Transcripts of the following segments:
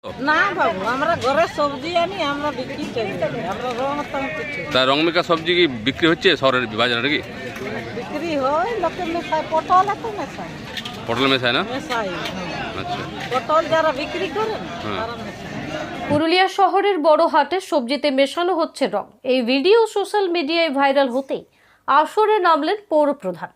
না বাবু, আমরা ঘরে সবজি আনি, আমরা বিক্রি করি, আমরা রং টং কিছু তা রং মেকা সবজি কি বিক্রি হচ্ছে শহরের বাজারে নাকি? বিক্রি হয়, লোকে মেশায়, পটল এত মেশায়, পটল মেশায় না? মেশায় আচ্ছা, পটল যারা বিক্রি করেন তারা মেশায়। পুরুলিয়া শহরের বড় হাটে সবজিতে মেশানো হচ্ছে রং। এই ভিডিও সোশ্যাল মিডিয়ায় ভাইরাল হতেই আসরে নামলেন পৌরপ্রধান।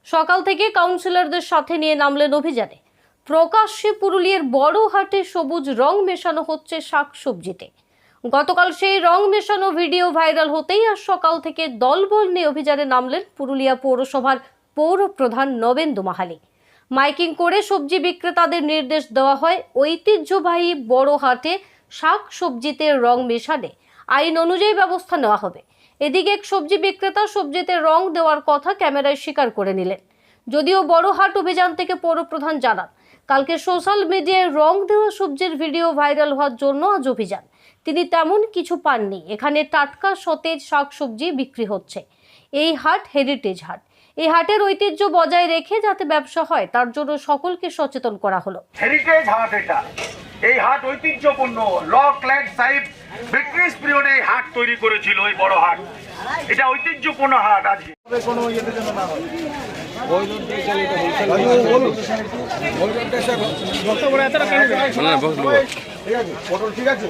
সকাল থেকে কাউন্সিলরদের সাথে নিয়ে নামলেন অভিযানে। প্রকাশ্যে পুরুলিয়ার বড় হাটে সবুজ রং মেশানো হচ্ছে শাকসবজিতে। গতকাল সেই রং মেশানো ভিডিও ভাইরাল হতেই আজ সকাল থেকে দলবল নিয়ে অভিযানে নামলেন পুরুলিয়া পৌরসভার পৌরপ্রধান নবেন্দু মাহালি। মাইকিং করে সবজি বিক্রেতাদের নির্দেশ দেওয়া হয়, ঐতিহ্যবাহী বড় হাটে শাক সবজিতে রং মেশালে আইন অনুযায়ী ব্যবস্থা নেওয়া হবে। এদিকে এক সবজি বিক্রেতা সবজিতে রং দেওয়ার কথা ক্যামেরায় স্বীকার করে নিলেন। যদিও বড় হাট অভিযান থেকে পৌরপ্রধান জানান, কালকে সোশ্যাল মিডিয়ায় রং দেওয়া সবজির ভিডিও ভাইরাল হওয়ার জন্য আজ অভিযান। তিনি তেমন কিছু পাননি। এখানে টাটকা সতেজ শাক সবজি বিক্রি হচ্ছে। এই হাট হেরিটেজ হাট। এই হাটের ঐতিহ্য বজায় রেখে যাতে ব্যবসা হয় তার জন্য সকলকে সচেতন করা হলো। হেরিটেজ হাট এটা, এই হাট ঐতিহ্যপূর্ণ। লক ল্যান্ড সাহেব ব্রিটিশ পিরিয়ডে এই হাট তৈরি করেছিল, এই বড় হাট। এটা ঐতিহ্যপূর্ণ হাট। আজকে কোনো ইয়েতে জন্য না হয় পটল ঠিক আছে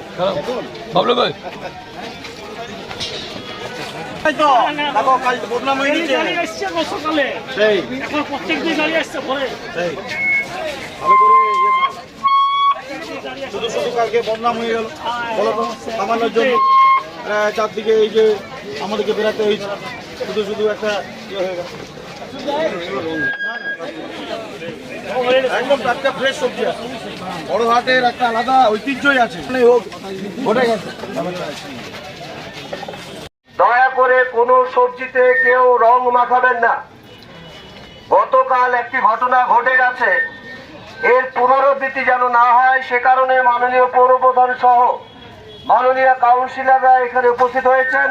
ভাবলো ভাই। শুধু শুধু কালকে বদনাম হয়ে গেল বলো তো, সামান্যের জন্য চারদিকে এই যে আমাদেরকে বেরাতে হয়েছে, শুধু শুধু একটা হয়ে গেল। একদম টাটকা ফ্রেশ সবজি আছে। বড় হাটের একটা আলাদা ঐতিহ্যই আছে। দয়া করে কোনো সবজিতে কেউ রং মাখাবেন না। গতকাল একটি ঘটনা ঘটে গেছে, এর পুনরাবৃত্তি যেন না হয় সে কারণে মাননীয় পৌরপ্রধান সহ মাননীয় কাউন্সিলররা এখানে উপস্থিত হয়েছেন।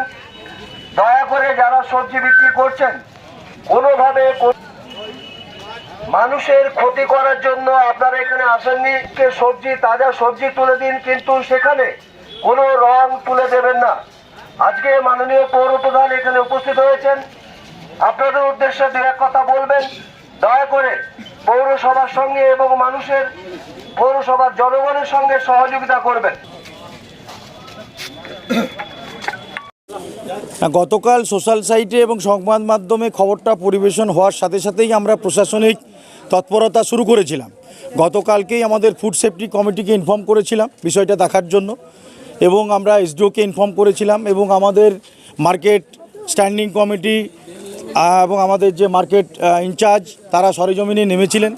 দয়া করে যারা সবজি বিক্রি করছেন, কোনোভাবে মানুষের ক্ষতি করার জন্য আপনারা এখানে আসেননি। সবজি, তাজা সবজি তুলে দিন, কিন্তু সেখানে কোনো রং তুলে দেবেন না। আজকে মাননীয় পৌরপ্রধান এখানে উপস্থিত হয়েছেন, আপনাদের উদ্দেশ্যে দু এক কথা বলবেন। দয়া করে পৌরসভার সঙ্গে এবং মানুষের, পৌরসভার জনগণের সঙ্গে সহযোগিতা করবেন। গতকাল সোশ্যাল সাইটে এবং সংবাদ মাধ্যমে খবরটা পরিবেশন হওয়ার সাথে সাথেই আমরা প্রশাসনিক তৎপরতা শুরু করেছিলাম। গতকালকেই আমাদের ফুড সেফটি কমিটিকে ইনফর্ম করেছিলাম বিষয়টা দেখার জন্য, এবং আমরা এসডিওকে ইনফর্ম করেছিলাম, এবং আমাদের মার্কেট স্ট্যান্ডিং কমিটি এবং আমাদের যে মার্কেট ইনচার্জ তারা সরেজমিনে নেমেছিলেন।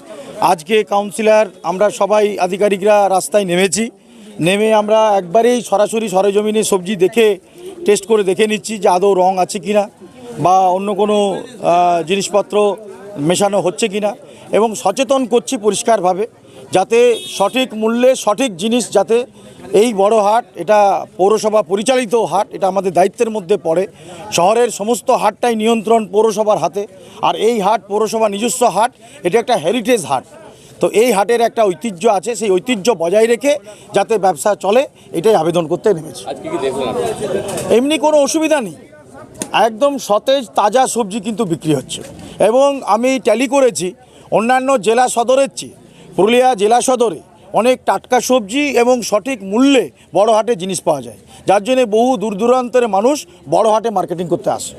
আজকে কাউন্সিলর, আমরা সবাই আধিকারিকরা রাস্তায় নেমেছি। নেমে আমরা একবারেই সরাসরি সরেজমিনে সবজি দেখে টেস্ট করে দেখে নিচ্ছি যে আদৌ রং আছে কিনা বা অন্য কোনো জিনিসপত্র মেশানো হচ্ছে কিনা, এবং সচেতন করছি পরিষ্কারভাবে যাতে সঠিক মূল্যে সঠিক জিনিস, যাতে এই বড় হাট এটা পৌরসভা পরিচালিত হাট, এটা আমাদের দায়িত্বের মধ্যে পড়ে। শহরের সমস্ত হাটটাই নিয়ন্ত্রণ পৌরসভার হাতে, আর এই হাট পৌরসভা নিজস্ব হাট, এটা একটা হেরিটেজ হাট। তো এই হাটের একটা ঐতিহ্য আছে, সেই ঐতিহ্য বজায় রেখে যাতে ব্যবসা চলে এটাই আবেদন করতে নেমেছি। এমনি কোনো অসুবিধা নেই, একদম সতেজ তাজা সবজি কিন্তু বিক্রি হচ্ছে, এবং আমি ট্যালি করেছি অন্যান্য জেলা সদরের চেয়ে পুরুলিয়া জেলা সদরে অনেক টাটকা সবজি এবং সঠিক মূল্যে বড় হাটে জিনিস পাওয়া যায়, যার জন্য বহু দূর দূরান্তের মানুষ বড় হাটে মার্কেটিং করতে আসে।